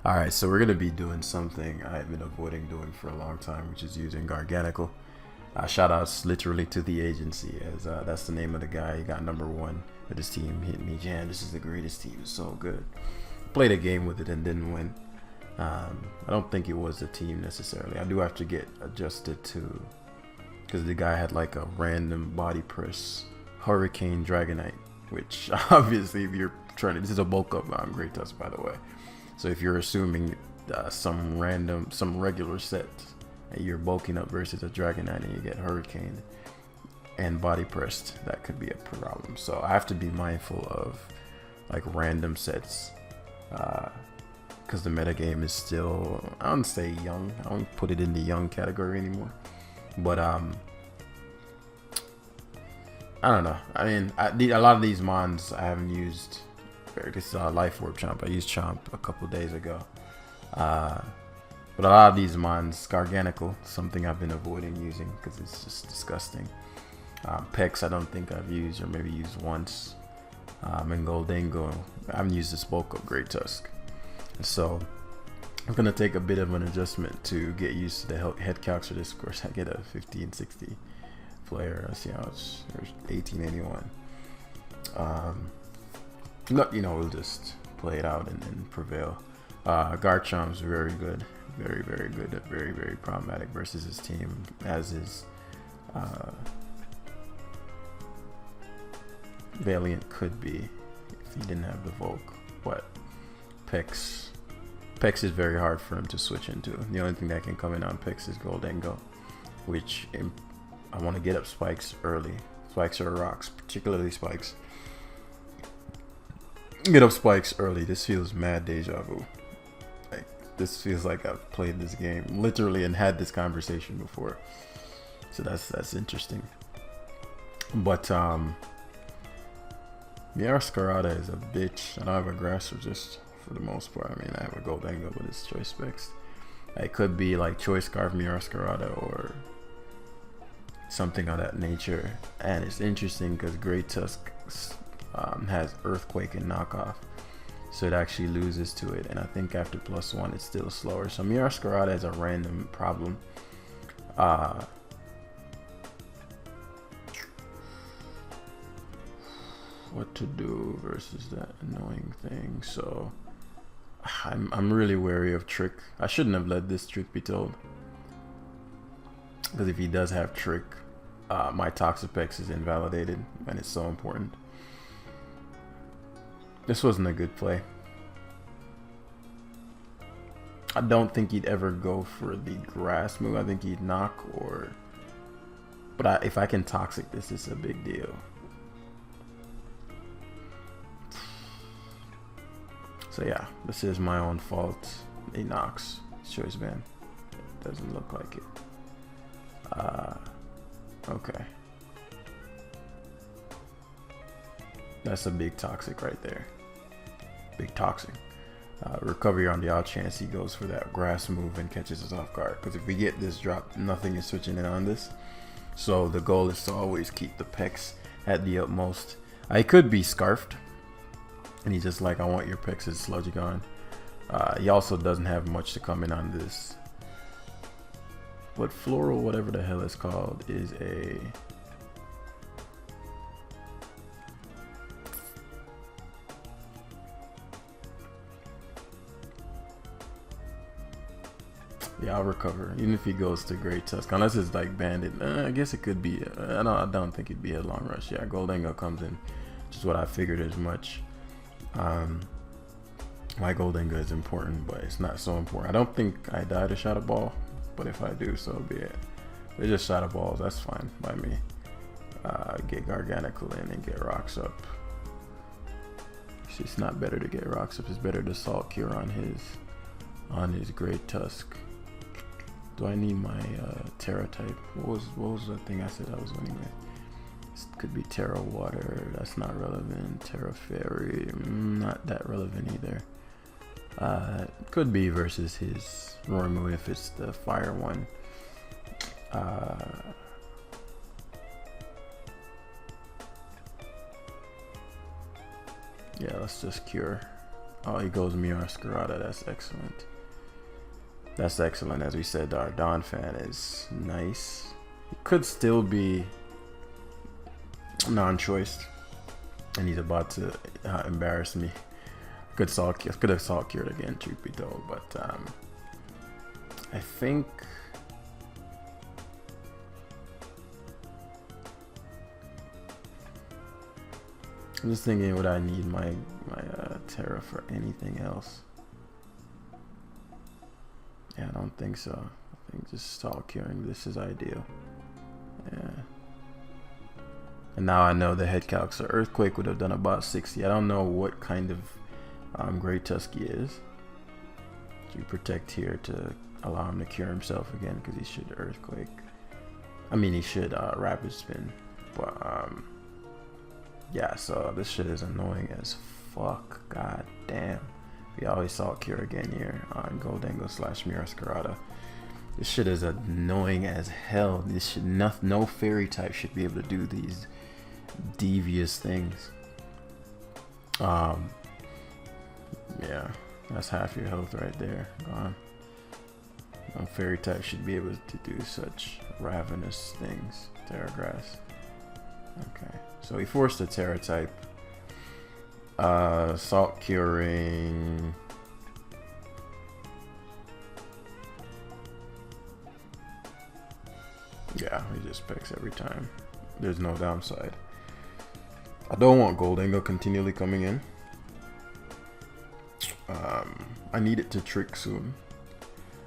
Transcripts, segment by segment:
Alright, so we're going to be doing something I've been avoiding doing for a long time, which is using Gargancl. Shout outs literally to the agency, as that's the name of the guy. He got #1 with his team. Hit me, Jan, this is the greatest team. It's so good. Played a game with it and didn't win. I don't think it was the team necessarily. I do have to get adjusted to, because the guy had like a random body press Hurricane Dragonite, which obviously if you're trying to, this is a bulk up Great Tusk, by the way. So if you're assuming some regular set and you're bulking up versus a Dragonite and you get Hurricane and body pressed, that could be a problem. So I have to be mindful of like random sets, because the metagame is still, I don't say young, I don't put it in the young category anymore, but I don't know. I mean, a lot of these mons I haven't used. This Life Orb Chomp, I used Chomp a couple days ago, but a lot of these mons, Gargancl, something I've been avoiding using because it's just disgusting. Pex I don't think I've used, or maybe used once. And Goldango, I haven't used this bulk of Great Tusk, so I'm gonna take a bit of an adjustment to get used to the head calcs for this. Of course, I get a 50 and 60 player. I see how it's 1881. No, we'll just play it out and then prevail. Garchomp's very good, very good, very problematic versus his team, as is Valiant could be if he didn't have the Volk. But Pex is very hard for him to switch into. The only thing that can come in on Pex is Goldango, which I want to get up spikes early. Spikes or rocks, particularly spikes. Get up spikes early. This feels mad deja vu. Like, this feels like I've played this game literally and had this conversation before. So that's interesting. But Scarlet is a bitch. I don't have a grass resist for the most part. I mean, I have a Goldango, but it's choice specs. It could be like choice scarf Scarlet or something of that nature. And it's interesting because Great Tusk has Earthquake and knockoff, so it actually loses to it, and I think after +1 it's still slower. So Scarlet is a random problem. What to do versus that annoying thing? So I'm really wary of Trick. I shouldn't have let this Trick be told, because if he does have Trick, my Toxapex is invalidated, and it's so important. This wasn't a good play. I don't think he'd ever go for the grass move. I think he'd knock, or... But if I can Toxic this, it's a big deal. So yeah, this is my own fault. He knocks. Choice ban. It doesn't look like it. Okay. That's a big Toxic right there. Big Toxic. Recovery on the odd chance he goes for that grass move and catches us off guard. Because if we get this drop, nothing is switching in on this. So the goal is to always keep the Pex at the utmost. I could be scarfed, and he's just like, I want your Pex's Sludgegon. He also doesn't have much to come in on this. But Floral, whatever the hell it's called, is a... Yeah, I'll recover, even if he goes to Great Tusk, unless it's like Bandit. I guess it could be. I don't think it'd be a long rush. Yeah, Goldango comes in, which is what I figured as much. My Goldango is important, but it's not so important. I don't think I die to Shadow Ball, but if I do, so be it. They just Shadow Balls, that's fine by me. Get Gargancl in and get rocks up. It's not better to get rocks up. It's better to Salt Cure on his Great Tusk. Do I need my Terra type? What was the thing I said I was winning with? This could be Terra Water. That's not relevant. Terra Fairy. Not that relevant either. Could be versus his Roaring Moon if it's the fire one. Yeah, let's just cure. Oh, he goes Masquerada. That's excellent. That's excellent. As we said, our Dawn fan is nice. He could still be non-choiced, and he's about to embarrass me. Could have salt cured again, truth be told, but I think I'm just thinking, would I need my Terra for anything else? Yeah, I don't think so. I think just salt curing this is ideal. Yeah. And now I know the head calc, so Earthquake would have done about 60. I don't know what kind of Great Tusk he is. You protect here to allow him to cure himself again, because he should Earthquake. I mean, he should Rapid Spin. But yeah, so this shit is annoying as fuck. God damn. We always salt cure again here on Goldango / Masquerada. This shit is annoying as hell. This should no fairy type should be able to do these devious things. Yeah, that's half your health right there. Gone. No fairy type should be able to do such ravenous things. Terra Grass. Okay, so he forced a Terra type. Salt curing. Yeah, he just picks every time. There's no downside. I don't want Goldango continually coming in. I need it to trick soon.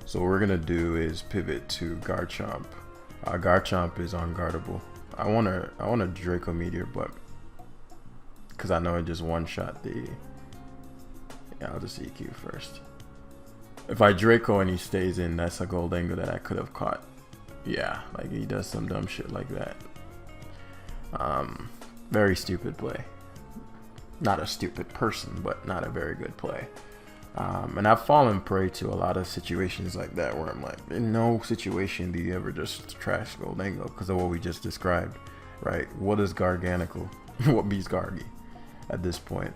So what we're gonna do is pivot to Garchomp. Garchomp is unguardable. I want a Draco Meteor, but because I know it just one-shot the... Yeah, I'll just EQ first. If I Draco and he stays in, that's a Goldango that I could have caught. Yeah, like he does some dumb shit like that. Very stupid play. Not a stupid person, but not a very good play. And I've fallen prey to a lot of situations like that where I'm like, in no situation do you ever just trash Goldango because of what we just described, right? What is Gargancl? What beats Gargi at this point?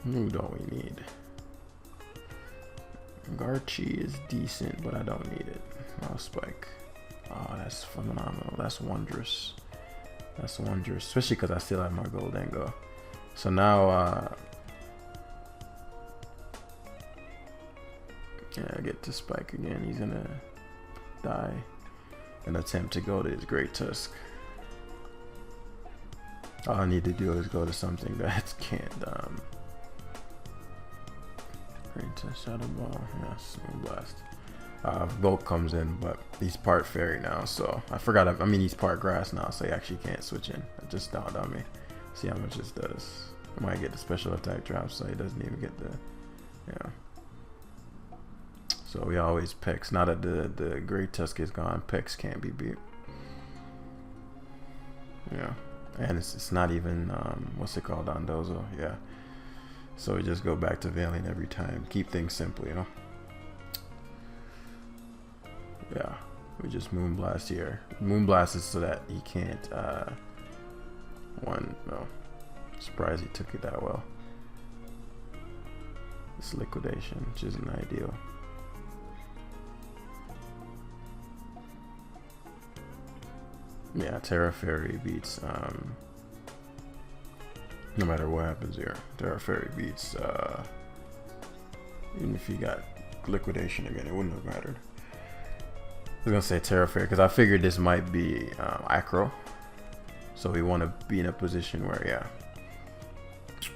Who don't we need? Garchi is decent, but I don't need it. Oh, Spike. Oh, that's phenomenal. That's wondrous. That's wondrous, especially because I still have my Goldango. So now, yeah, I get to Spike again. He's gonna die and attempt to go to his Great Tusk. All I need to do is go to something that can't, Great Tusk, Shadow Ball, yes, Moonblast. Volt comes in, but he's part fairy now, so I forgot. I mean, he's part grass now, so he actually can't switch in. It just dawned on me. See how much this does. I might get the special attack drop, so he doesn't even get the, yeah. So we always Pex. Now that the Great Tusk is gone, Pex can't be beat. Yeah, and it's not even what's it called, Dondozo. Yeah. So we just go back to Veiling every time. Keep things simple, you know. Yeah, we just Moonblast here. Moonblast is so that he can't, no. Surprised he took it that well. This liquidation, which isn't ideal. Yeah, Terra Fairy beats, no matter what happens here. Terra Fairy beats, even if he got liquidation again, it wouldn't have mattered. I was gonna say Terra Fairy because I figured this might be Acro, so we want to be in a position where, yeah,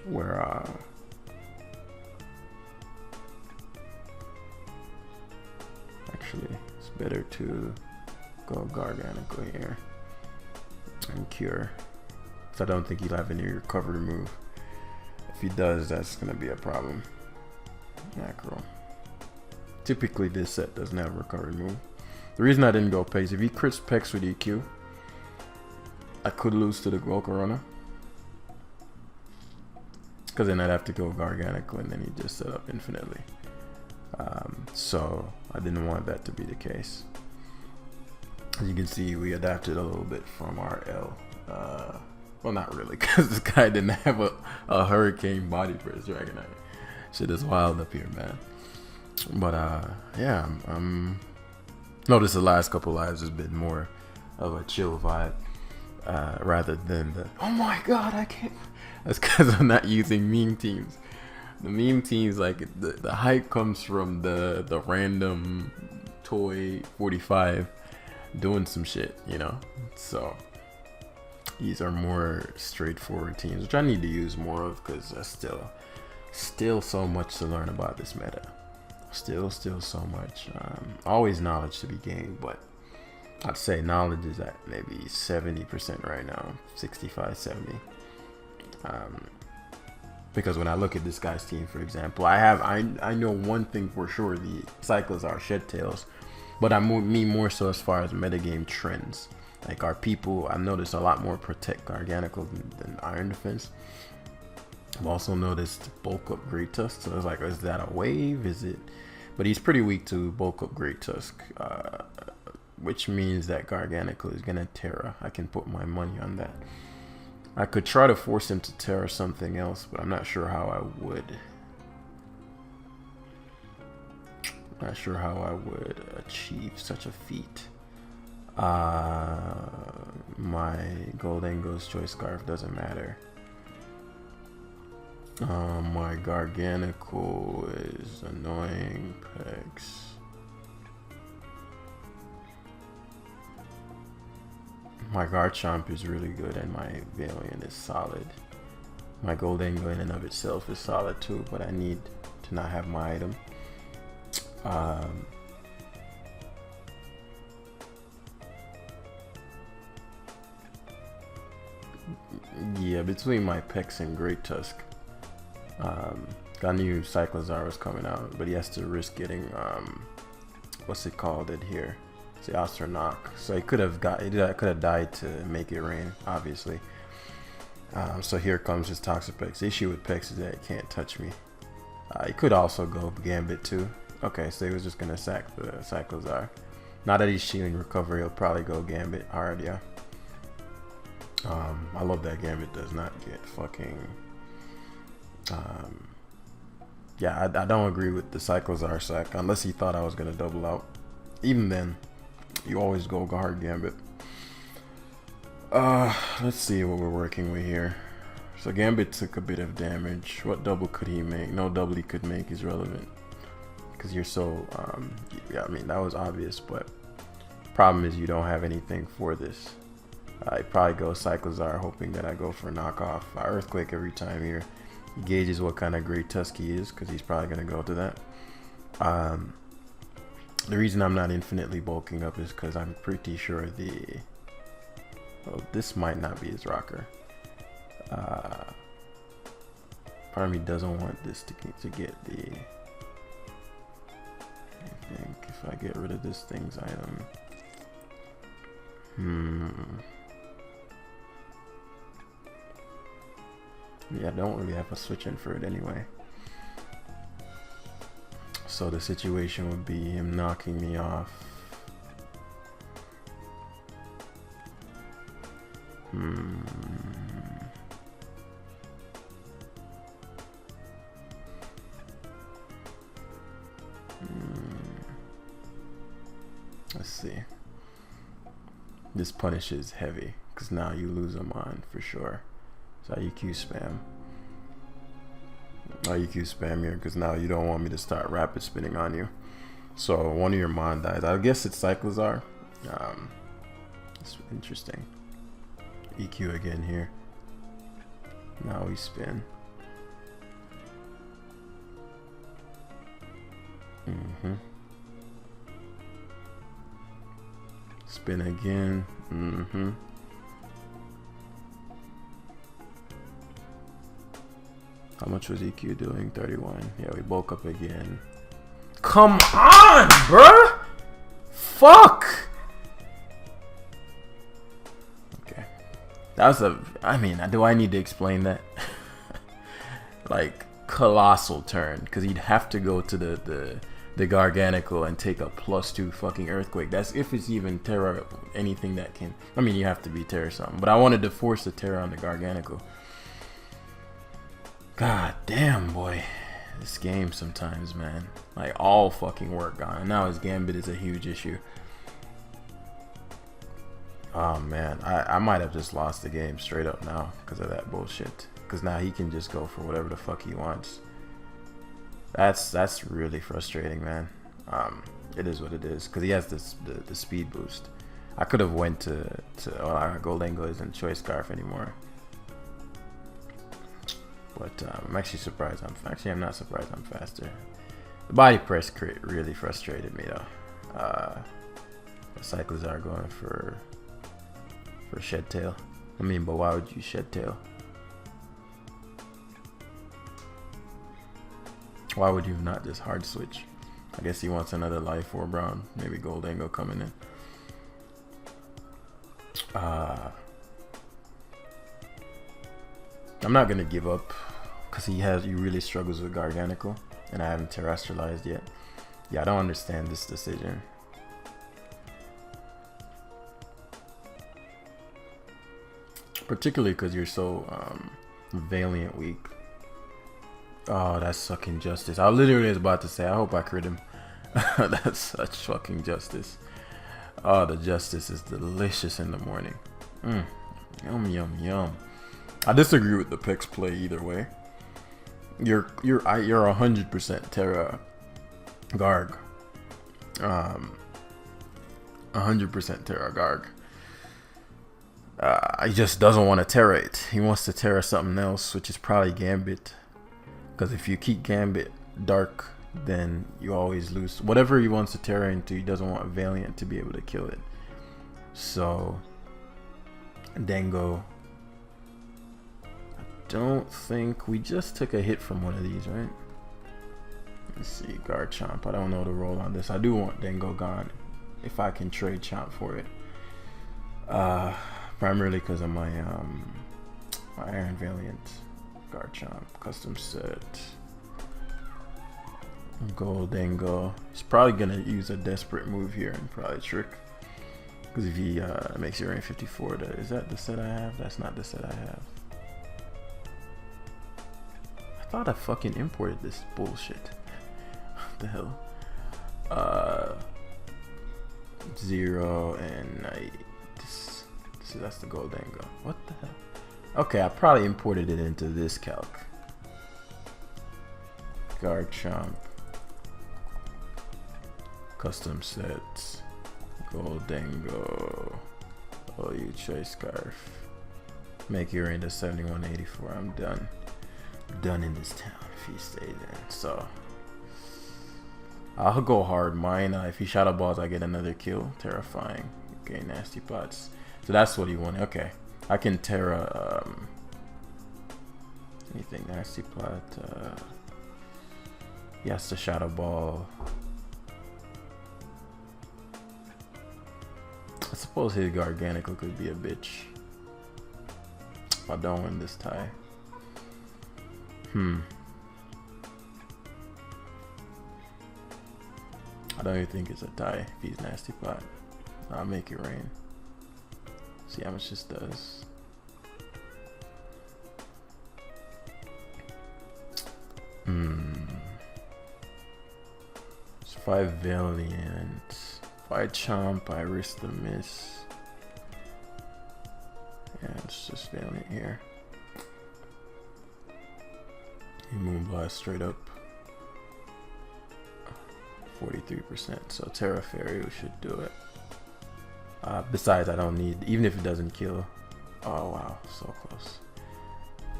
where actually it's better to go Gargancl here and cure, because I don't think he'll have any recovery move. If he does, that's gonna be a problem. Acro. Typically this set doesn't have a recovery move. The reason I didn't go Pex, if he crits Pex with EQ, I could lose to the Volcarona. Because then I'd have to go Gargancl and then he just set up infinitely. So I didn't want that to be the case. As you can see, we adapted a little bit from our L Well, not really, because this guy didn't have a hurricane body for his Dragonite. Shit is wild up here, man. But yeah, notice the last couple lives has been more of a chill vibe rather than the oh my god I can't. That's because I'm not using meme teams. The meme teams, like the hype comes from the random toy 45 doing some shit, you know. So these are more straightforward teams, which I need to use more of because there's still so much to learn about this meta. Still so much. Always knowledge to be gained, but I'd say knowledge is at maybe 70% right now, 65, 70. Because when I look at this guy's team, for example, I know one thing for sure: the cycles are shed tails, but I mean more so as far as metagame trends. Like our people, I've noticed a lot more protect Gargancl than Iron Defense. I've also noticed bulk up Great Tusk, so it's like, is that a wave? Is it? But he's pretty weak to bulk up Great Tusk, which means that Gargancl is gonna Terra. I can put my money on that. I could try to force him to Terra something else, but I'm not sure how I would. Not sure how I would achieve such a feat. My Golden Ghost Choice Scarf doesn't matter. My Gargancl is annoying. Pegs. My Garchomp is really good, and my Valiant is solid. My Goldango in and of itself is solid too, but I need to not have my item. Yeah, between my Pex and Great Tusk. I knew Cyclozar was coming out, but he has to risk getting what's it called it here? It's the Osternock. So he could have died to make it rain, obviously. So here comes his Toxapex. The issue with Pex is that it can't touch me. He could also go Gambit too. Okay, so he was just gonna sack the Cyclozar. Now that he's shielding recovery, he'll probably go Gambit hard, yeah. I love that Gambit does not get fucking yeah, I don't agree with the Cyclozar sack unless he thought I was gonna double out. Even then, you always go hard Gambit. Let's see what we're working with here. So Gambit took a bit of damage. What double could he make? No double he could make is relevant because you're so yeah, I mean that was obvious, but problem is you don't have anything for this. I probably go Cyclozar hoping that I go for a knockoff. Earthquake every time here. He gauges what kind of Great Tusk he is because he's probably going to go to that. The reason I'm not infinitely bulking up is because I'm pretty sure this might not be his rocker. Part of me doesn't want this to get the... I think if I get rid of this thing's item... Yeah, I don't really have a switch in for it anyway. So the situation would be him knocking me off. Let's see. This punishes heavy because now you lose them on for sure. So IQ spam. IQ spam here because now you don't want me to start rapid spinning on you. So one of your Mon dies. I guess it's Cyclozar. It's interesting. EQ again here. Now we spin. Spin again. How much was EQ doing? 31. Yeah, we bulk up again. Come on, bruh! Fuck! Okay. That was I mean, do I need to explain that? Like, colossal turn. Because he'd have to go to the the Gargancl and take a +2 fucking earthquake. That's if it's even Terra, anything that can. I mean, you have to be Terra something. But I wanted to force the Terra on the Gargancl. God damn, boy. This game sometimes, man. Like, all fucking work gone. And now his Gambit is a huge issue. Oh, man. I might have just lost the game straight up now because of that bullshit. Because now he can just go for whatever the fuck he wants. That's really frustrating, man. It is what it is. Because he has the speed boost. I could have went to Goldango isn't Choice Scarf anymore. But I'm actually surprised. I'm not surprised I'm faster. The body press crit really frustrated me though. The cycles are going for Shed Tail. I mean, but why would you Shed Tail? Why would you not just hard switch? I guess he wants another life or brown. Maybe Goldango coming in. I'm not gonna give up because he really struggles with Gargancl, and I haven't terrestrialized yet. Yeah, I don't understand this decision. Particularly because you're so Valiant weak. Oh, that's sucking justice. I literally was about to say, I hope I crit him. That's such fucking justice. Oh, the justice is delicious in the morning. Yum, yum, yum. I disagree with the picks play either way. You're 100% Terra Garg. 100% Terra Garg. He just doesn't want to Terra it. He wants to Terra something else, which is probably Gambit. Because if you keep Gambit dark, then you always lose. Whatever he wants to Terra into, he doesn't want Valiant to be able to kill it. So, Dango. I don't think we just took a hit from one of these, right? Let's see, Garchomp. I don't know the roll on this. I do want Dango gone if I can trade Chomp for it. Primarily because of my Iron Valiant. Garchomp, custom set. Goldango. He's probably gonna use a desperate move here and probably trick. Because if he makes your rank 54, is that the set I have? That's not the set I have. I thought I fucking imported this bullshit. What the hell? 0 and Night. That's the Goldango. What the hell? Okay, I probably imported it into this calc. Garchomp. Custom sets. Goldango. Oh, you Choice Scarf. Make your into 7184. I'm done. Done in this town if he stays in. So I'll go hard. Mine. If he Shadow Balls, I get another kill. Terrifying. Okay, Nasty Pots. So that's what he wanted. Okay. I can Terra anything. Nasty Plot. He has to Shadow Ball. I suppose his Gargancl could be a bitch. I don't win this tie. I don't even think it's a tie if he's Nasty Pot. I'll make it rain. See how much this does. It's 5 Valiant. If I Chomp, I risk the miss. Yeah, it's just Valiant here. He Moonblast straight up. 43%. So Terra Fairy should do it. Besides, I don't need, even if it doesn't kill. Oh wow, so close.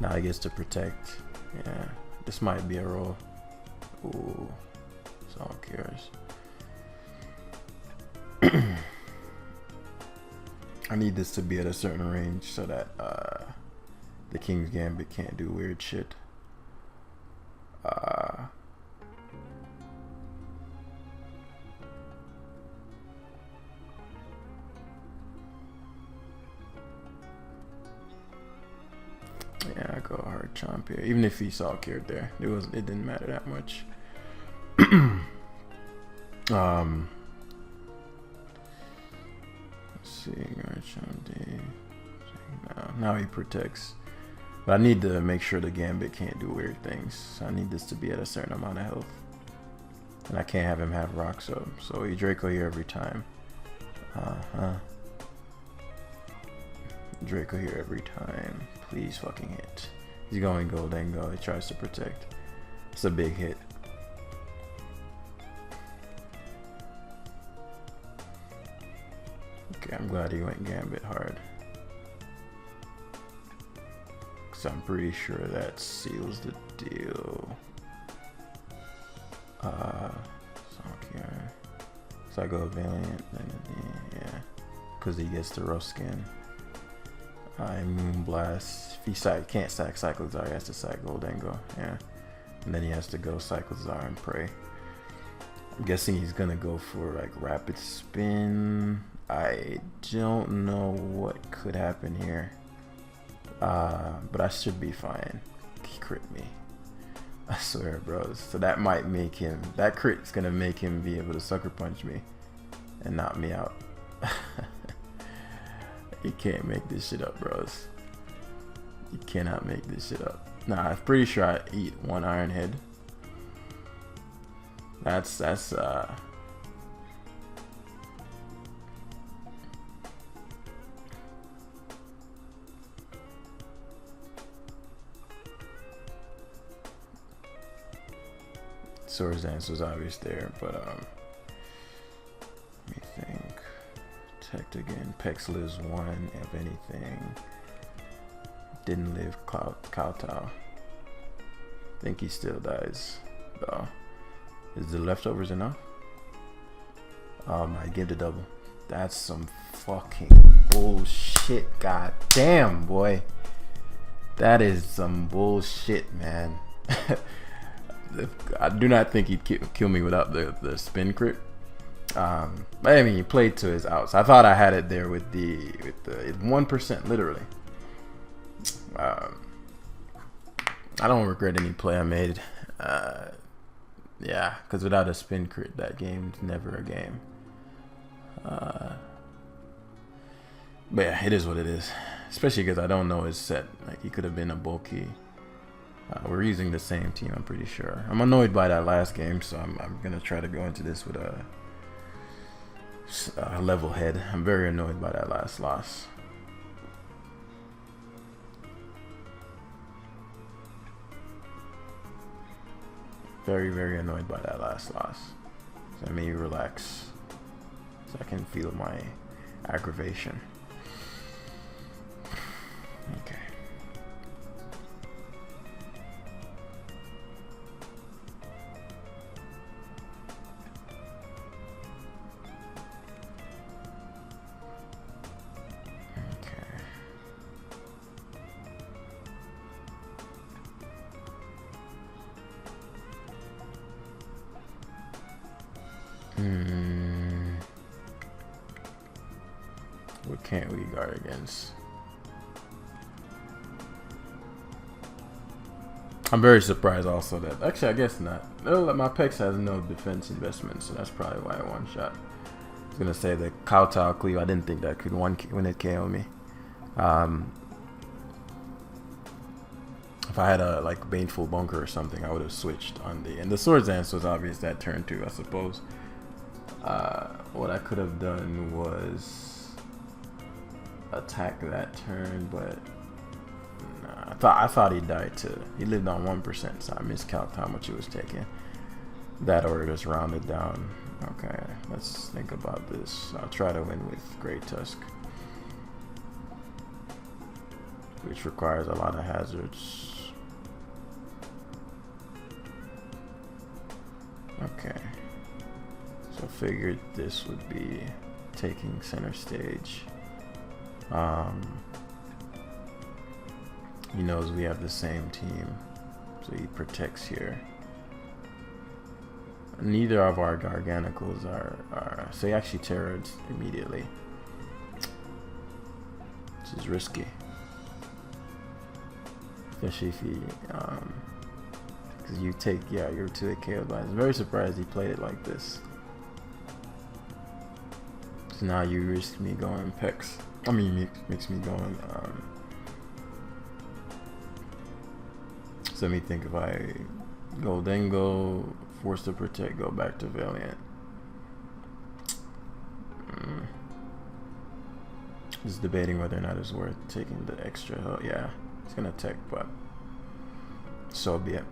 Now he gets to protect. Yeah, this might be a roll. Ooh, someone cares. I need this to be at a certain range so that the King's Gambit can't do weird shit. Yeah, I go hard Chomp here. Even if he saw Cured there, it didn't matter that much. Let's see. Now he protects. But I need to make sure the Gambit can't do weird things. So I need this to be at a certain amount of health. And I can't have him have rocks up. So he Draco here every time. Draco here every time. Please fucking hit. He's going Goldango. He tries to protect. It's a big hit. Okay, I'm glad he went Gambit hard. Because I'm pretty sure that seals the deal. So I go Valiant, yeah, because he gets the rough skin. Moonblast. If he can't sack Cyclozar, he has to sack Goldango, yeah. And then he has to go Cyclozar and Prey. I'm guessing he's gonna go for like Rapid Spin. I don't know what could happen here, but I should be fine. He crit me. I swear, bros. So that might make him, that crit's gonna make him be able to sucker punch me and knock me out. You can't make this shit up, bros. You cannot make this shit up. Nah, I'm pretty sure I eat one Iron Head. That's Swords Dance was obvious there, but let me think. Protect again. Pex lives one, if anything. Didn't live Kowtow. Think he still dies, though. Is the leftovers enough? I give the double. That's some fucking bullshit. God damn, boy. That is some bullshit, man. I do not think he'd kill me without the spin crit. But I mean, he played to his outs. I thought I had it there with the 1%, literally. I don't regret any play I made. Yeah, because without a spin crit, that game's never a game. But yeah, it is what it is. Especially because I don't know his set. Like, he could have been a bulky. We're using the same team, I'm pretty sure. I'm annoyed by that last game, so I'm gonna try to go into this with a level head. I'm very annoyed by that last loss. Very, very annoyed by that last loss. So let me relax so I can feel my aggravation. Okay. What can't we guard against? I'm very surprised also that, actually I guess not. No, my Pex has no defense investment, so that's probably why I one shot. I was gonna say the Kowtow Cleave, I didn't think that could when it KO me. If I had a like Baneful Bunker or something, I would have switched on and the Swords Dance was obvious that turn too, I suppose. What I could have done was attack that turn, but nah, I thought he died too. He lived on 1%, so I miscalculated how much he was taking. That order just rounded down. Okay, let's think about this. I'll try to win with Great Tusk, which requires a lot of hazards. Okay, so figured this would be taking center stage. He knows we have the same team, so he protects here. Neither of our Gargancls are so he actually terrored immediately, which is risky, especially if he because you take, yeah, you're 2 KO lines. I'm very surprised he played it like this. So now you risk me going pecs. I mean, makes me going. So let me think. If I go then go force to protect, go back to Valiant. Just debating whether or not it's worth taking the extra help. Yeah, it's gonna tech, but so be it.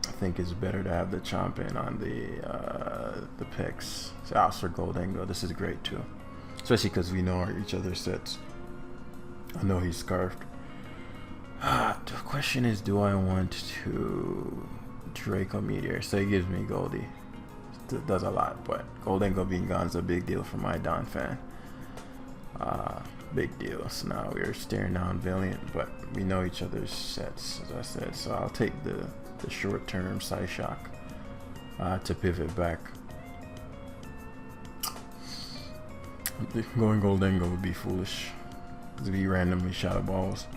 I think it's better to have the chomp in on the picks. So Oscar Goldango, this is great too, especially because we know each other's sets. I know he's scarfed. The question is, do I want to Draco Meteor? So he gives me Goldie. It does a lot, but Goldango being gone is a big deal for my Don fan. Big deal. So now we're staring down Valiant, but we know each other's sets, as I said. So I'll take the short-term side shock to pivot back. Going Goldango would be foolish to be randomly shadow balls.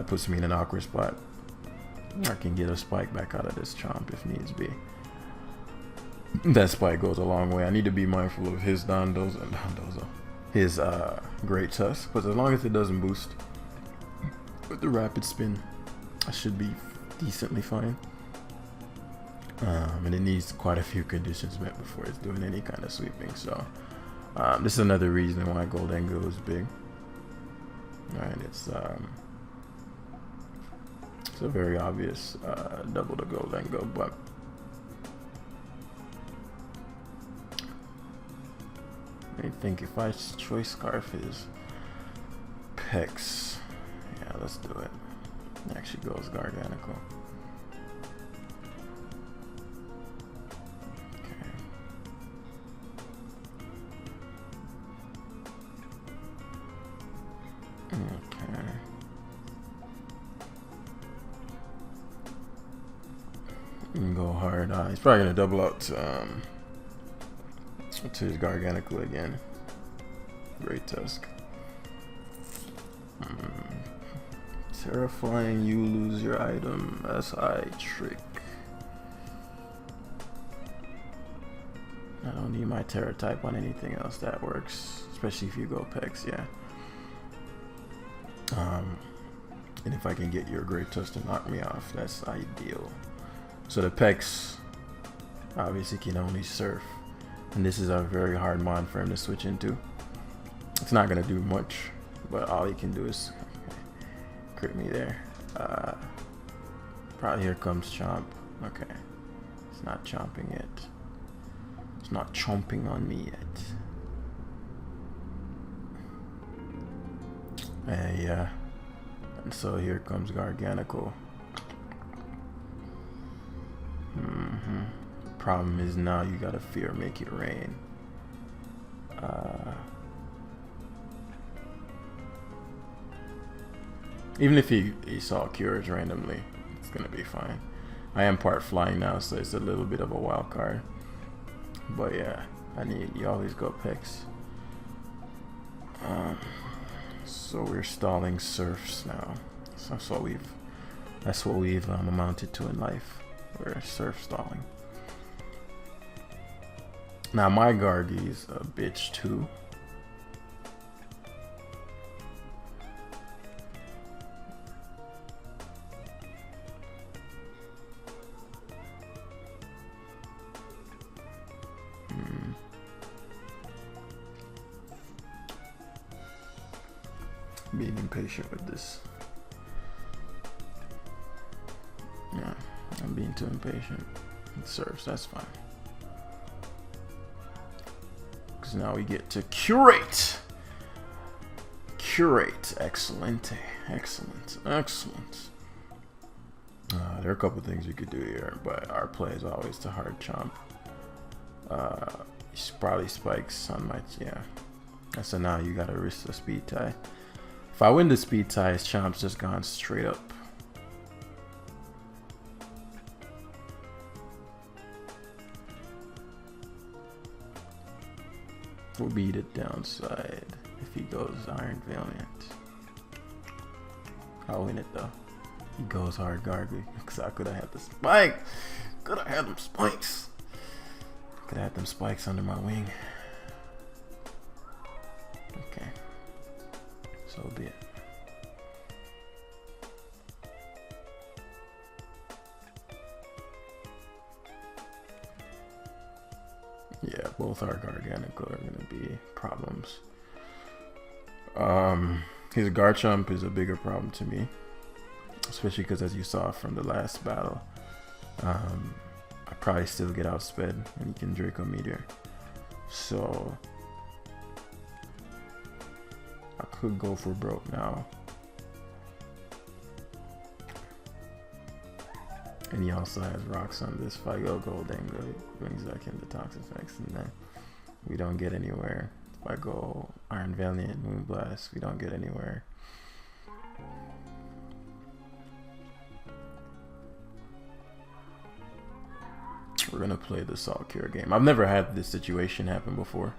Puts me in an awkward spot. I can get a spike back out of this chomp if needs be. That spike goes a long way. I need to be mindful of his his Great Tusk, but as long as it doesn't boost with the rapid spin, I should be decently fine. And it needs quite a few conditions met before it's doing any kind of sweeping. So this is another reason why Goldango is big. Right, it's a very obvious double to Goldango, but I think if I choice scarf his pecs, yeah, let's do it. It actually goes Gargancl. Okay. Okay. You can go hard. He's probably gonna double out to his Gargancl again. Great Tusk. Terrifying, you lose your item. SI trick. I don't need my Terra type on anything else. That works, especially if you go Pex, yeah. And if I can get your Great Tusk to knock me off, that's ideal. So the Pex obviously can only surf, and this is a very hard mod for him to switch into. It's not gonna do much, but all he can do is crit me there. Probably here comes Chomp. Okay, it's not chomping yet. It's not chomping on me yet. Yeah, and so here comes Gargancl. Problem is now you gotta fear make it rain. Even if he saw cures randomly, it's gonna be fine. I am part flying now, so it's a little bit of a wild card. But yeah, you always go picks. So we're stalling surfs now. So that's what we've amounted to in life. We're surf stalling. Now my Gargi's a bitch too. Being impatient with this. Yeah, I'm being too impatient. It serves, that's fine. Because now we get to curate. Curate, excellent, excellent, excellent. There are a couple things we could do here, but our play is always to hard chomp. Probably spikes on my, yeah. So now you gotta risk the speed tie. If I win the speed tie, his chomp's just gone straight up. Will be the downside if he goes Iron Valiant. I'll win it though. He goes hard Gargly, because I could have had the spike. Could have had them spikes. Could have had them spikes under my wing. be it. Yeah, both our Gargancl are gonna be problems. His Garchomp is a bigger problem to me, especially because, as you saw from the last battle, I probably still get outsped and he can Draco Meteor. So I could go for broke now. And he also has rocks on this. If I go Goldango, it brings back into Toxifex, and then we don't get anywhere. If I go Iron Valiant, Moonblast, we don't get anywhere. We're gonna play the Salt Cure game. I've never had this situation happen before.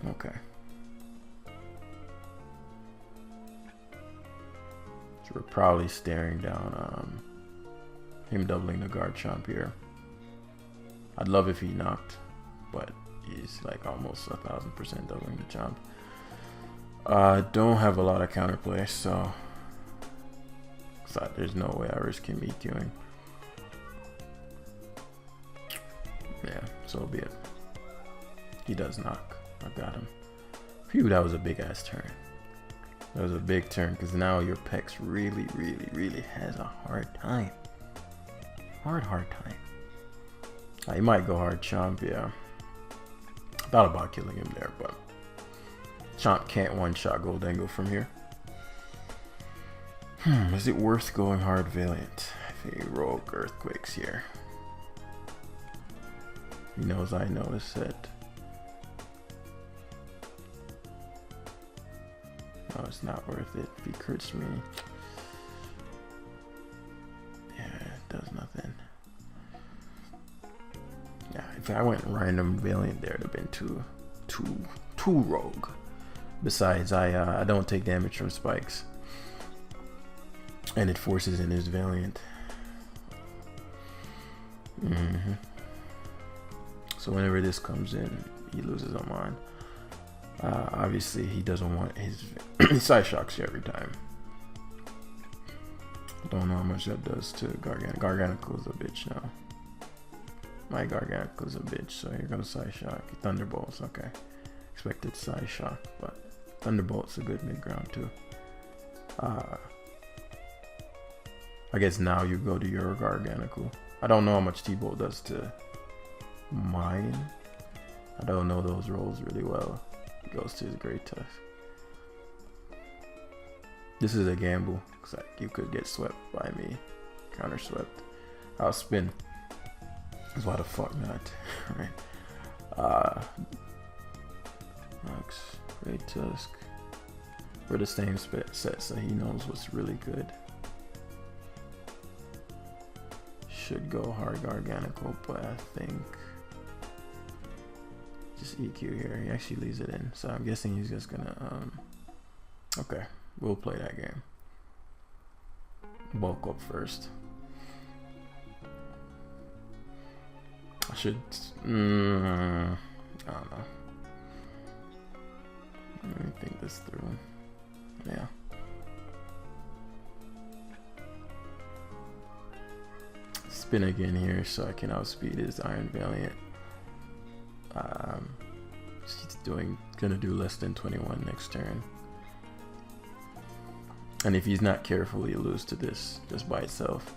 Okay. So we're probably staring down him doubling the Garchomp here. I'd love if he knocked, but he's like almost 1000% doubling the Chomp. Don't have a lot of counterplay, so there's no way I risk him EQing. Yeah, so be it. He does knock. I got him. Phew, that was a big ass turn. That was a big turn, because now your Pex really has a hard time. Hard time. He might go hard Chomp, yeah. Thought about killing him there, but Chomp can't one-shot Goldango from here. Is it worth going hard Valiant? If he rogue Earthquakes here. He knows I know his set. No, it's not worth it. If he crits me, yeah, it does nothing. Yeah, if I went random Valiant there, it'd have been too rogue. Besides, I don't take damage from spikes, and it forces in his Valiant. So whenever this comes in, he loses a mine. Obviously, he doesn't want his he side shocks you every time. Don't know how much that does to Gargancl. Gargancl is a bitch now. My Gargancl is a bitch, so you're gonna side shock. Thunderbolts, okay. Expected side shock, but Thunderbolt's a good mid ground too. I guess now you go to your Gargancl. I don't know how much T-Bolt does to mine. I don't know those rolls really well. He goes to his Great Tusk. This is a gamble, because like, you could get swept by me. Counter swept. I'll spin. Because why the fuck not? Right. Max, Great Tusk. We're the same set, so he knows what's really good. Should go hard Gargancl, but I think just EQ here. He actually leaves it in, so I'm guessing he's just gonna okay, we'll play that game. Bulk up first. I should I don't know. Let me think this through. Yeah. Spin again here so I can outspeed his Iron Valiant. He's gonna do less than 21 next turn. And if he's not careful, he'll lose to this just by itself.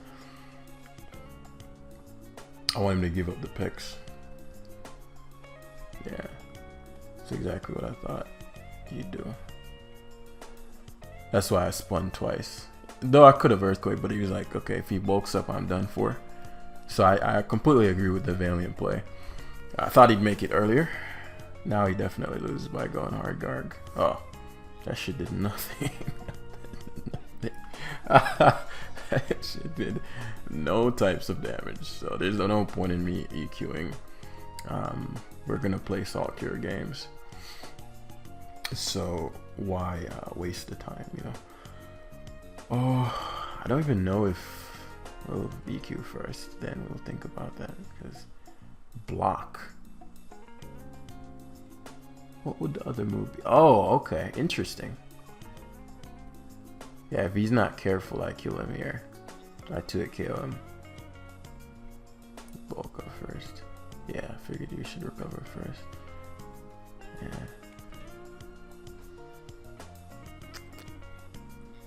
I want him to give up the picks. Yeah, that's exactly what I thought he'd do. That's why I spun twice. Though I could have Earthquake, but he was like, okay, if he bulks up, I'm done for. So I completely agree with the Valiant play. I thought he'd make it earlier. Now he definitely loses by going hard Garg. Oh, that shit did nothing. That shit did no types of damage. So there's no point in me EQing. We're gonna play Salt Cure games. So why waste the time, you know? Oh, I don't even know if we'll EQ first, then we'll think about that, because block. What would the other move be? Oh, okay, interesting. Yeah, if he's not careful, I kill him here. I 2-hit KO him. Bulk up first. Yeah, I figured you should recover first. Yeah.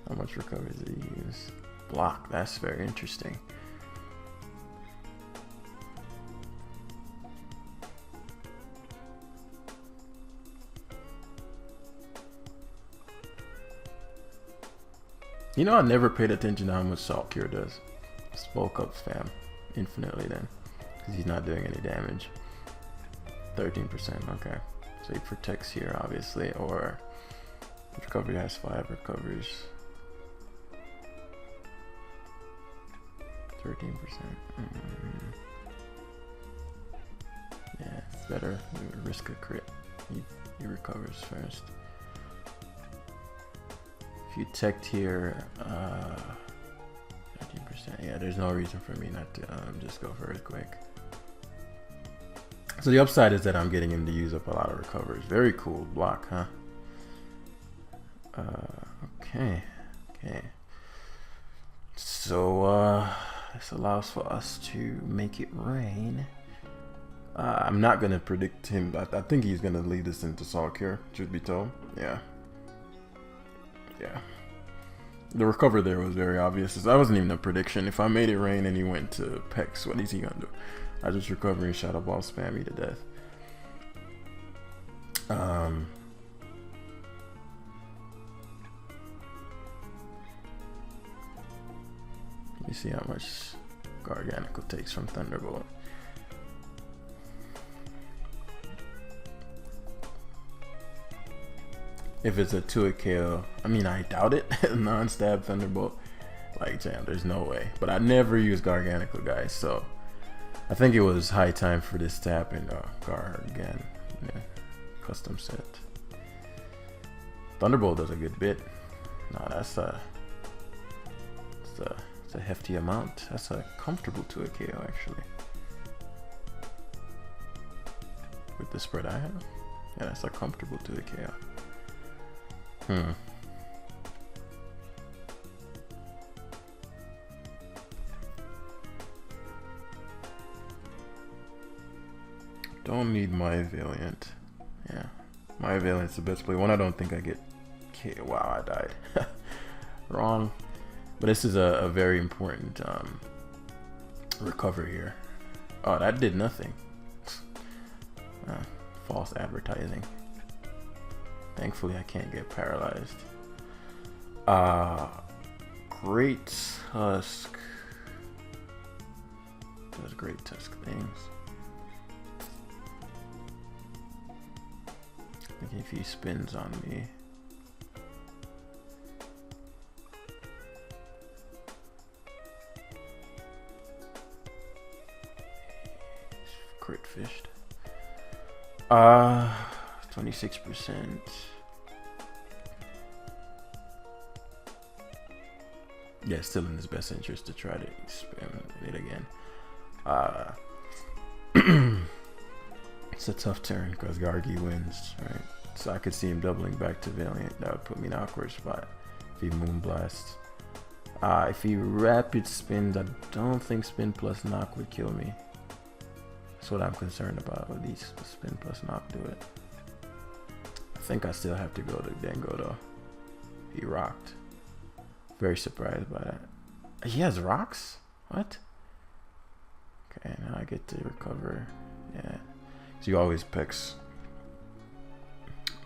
How much recovery did he use? Block, that's very interesting. You know, I never paid attention to how much Salt Cure does. Just bulk up spam infinitely then, because he's not doing any damage. 13%, okay. So he protects here, obviously, or recovery has 5 recovers. 13%. Yeah, it's better. You risk a crit. He recovers first. If you teched here, 13%. Yeah, there's no reason for me not to just go for Earthquake. So the upside is that I'm getting him to use up a lot of recovers. Very cool block, huh? Okay. So this allows for us to make it rain. I'm not gonna predict him. I think he's gonna lead us into Salt Cure, truth be told. Yeah. The recover there was very obvious. That wasn't even a prediction. If I made it rain and he went to Pex, what is he gonna do? I just recover and Shadow Ball spam me to death. Let me see how much Gargancl takes from Thunderbolt. If it's a 2-hit KO, I mean, I doubt it. Non-stab Thunderbolt, like, damn, there's no way. But I never use Gargancl, guys, so I think it was high time for this to happen. Gargan, yeah, custom set. Thunderbolt does a good bit. No, that's it's a hefty amount. That's a comfortable 2-hit KO, actually. With the spread I have, yeah, that's a comfortable 2-hit KO. Don't need my Valiant. Yeah, my Valiant's the best play. One I don't think I get. Wow, I died. Wrong. But this is a very important recovery here. Oh, that did nothing. False advertising. Thankfully, I can't get paralyzed. Great Tusk. Does Great Tusk things. I think if he spins on me. Crit fished. 26%. Yeah, still in his best interest to try to spam it again. It's a tough turn because Gargi wins, right? So I could see him doubling back to Valiant. That would put me in an awkward spot if he Moonblast. If he rapid spins, I don't think spin plus knock would kill me. That's what I'm concerned about. At least spin plus knock do it. I think I still have to go to Dengo though. He rocked. Very surprised by that. He has rocks? What? Okay, now I get to recover. Yeah. So you always picks.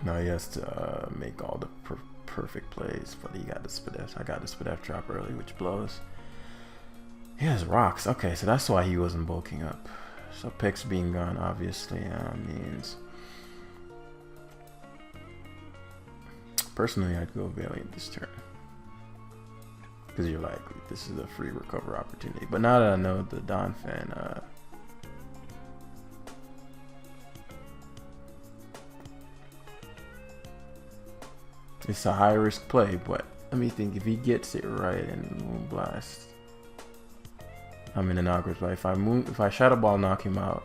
Now he has to make all the perfect plays, but he got the Spadef. I got the Spadef drop early, which blows. He has rocks. Okay, so that's why he wasn't bulking up. So Pex being gone obviously means. Personally, I'd go Valiant this turn. Because you're like, this is a free recover opportunity. But now that I know the Don fan, it's a high risk play, but let me think. If he gets it right and Moonblast, I'm in an awkward spot. If I Shadow Ball knock him out,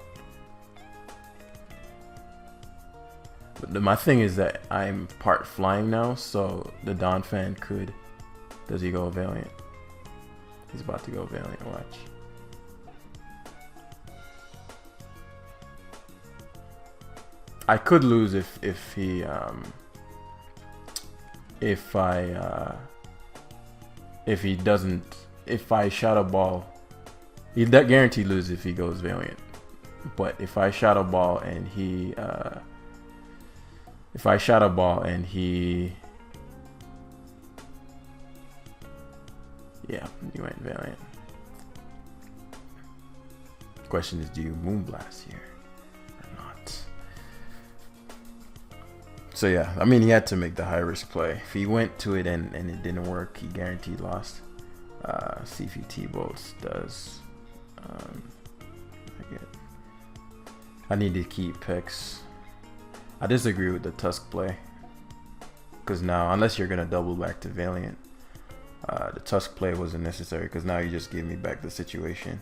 but my thing is that I'm part flying now, so the Don fan could Does he go Valiant? He's about to go Valiant, watch. I could lose if he if I shadow ball, that guaranteed lose if he goes Valiant. But if I shadow ball and he yeah, you went Valiant. Question is, do you Moonblast here or not? So yeah, I mean, he had to make the high risk play. If he went to it and it didn't work, he guaranteed lost. See if he T-bolts does. I need to keep picks. I disagree with the Tusk play, because now, unless you're gonna double back to Valiant, the Tusk play wasn't necessary, because now you just gave me back the situation.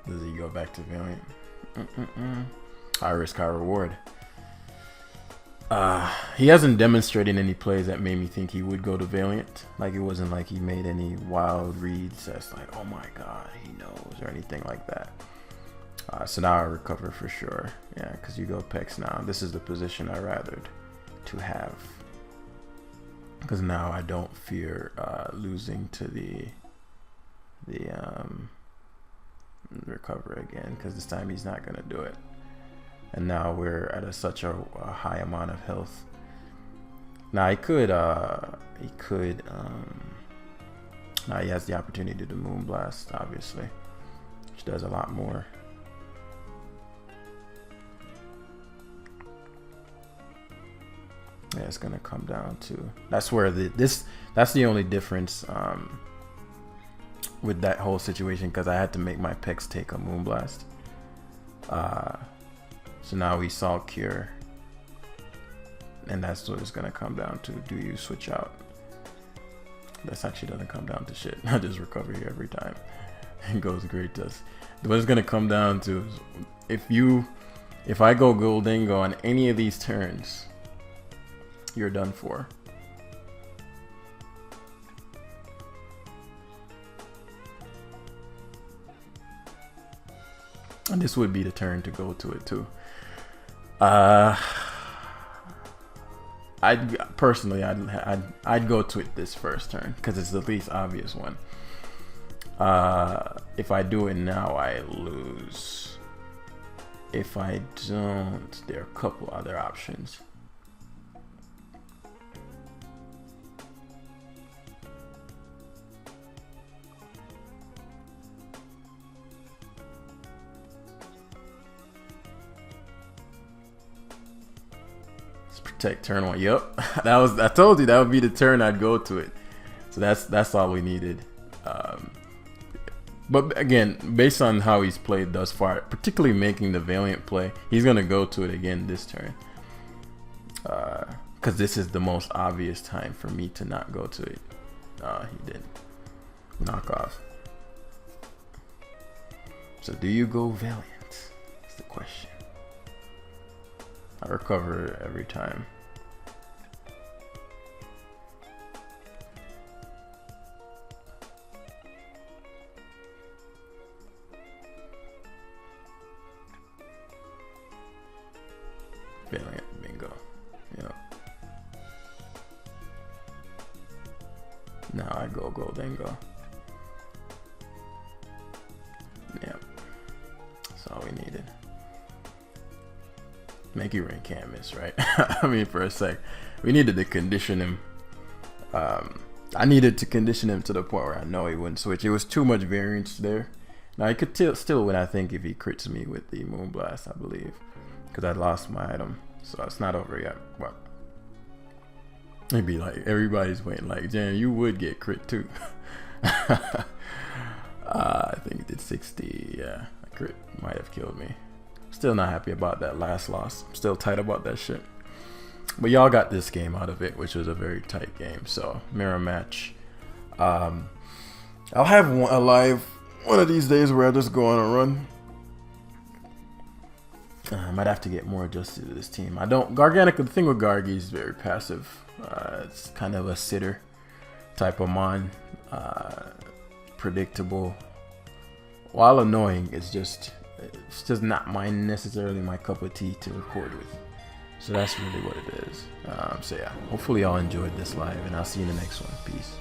Does he go back to Valiant? High risk, high reward. He hasn't demonstrated any plays that made me think he would go to Valiant. Like, it wasn't like he made any wild reads that's like, oh my god, he knows, or anything like that. So now I recover for sure. Yeah, because you go Pex now. This is the position I rathered to have, because now I don't fear losing to the recover again, because this time he's not gonna do it. And now we're at such a high amount of health. Now he could now he has the opportunity to Moonblast, obviously, which does a lot more. Yeah, it's gonna come down to, that's where that's the only difference with that whole situation, because I had to make my Pex take a Moonblast. So now we saw Cure, and that's what it's gonna come down to. Do you switch out? This actually doesn't come down to shit. I just recover here every time. It goes great to us. What it's gonna come down to is, if I go Goldengo on any of these turns, you're done for. And this would be the turn to go to it too. I'd personally, I'd go to it this first turn, because it's the least obvious one. If I do it now, I lose. If I don't, there are a couple other options. Protect turn one. Yep. I told you that would be the turn I'd go to it. So that's all we needed. But again, based on how he's played thus far, particularly making the Valiant play, he's gonna go to it again this turn. Because this is the most obvious time for me to not go to it. He didn't. Knock off. So do you go Valiant? That's the question. I recover every time. Valiant, bingo. Yep. Now I go Goldengo. Yep. That's all we needed. Make you Rain can't miss, right? I mean, for a sec, we needed to condition him. I needed to condition him to the point where I know he wouldn't switch. It was too much variance there. Now he could still win, I think, if he crits me with the Moonblast, I believe, because I lost my item, so it's not over yet. Well, it'd be like everybody's waiting. Like, Jan, you would get crit too. I think he did 60. Yeah, a crit might have killed me. Still not happy about that last loss. I'm still tight about that shit. But y'all got this game out of it, which was a very tight game. So mirror match. I'll have a live one of these days where I just go on a run. I might have to get more adjusted to this team. Gargancl, the thing with Gargi is very passive. It's kind of a sitter type of mon. Predictable. While annoying, it's just not necessarily my cup of tea to record with. So that's really what it is. So yeah, hopefully y'all enjoyed this live, and I'll see you in the next one. Peace.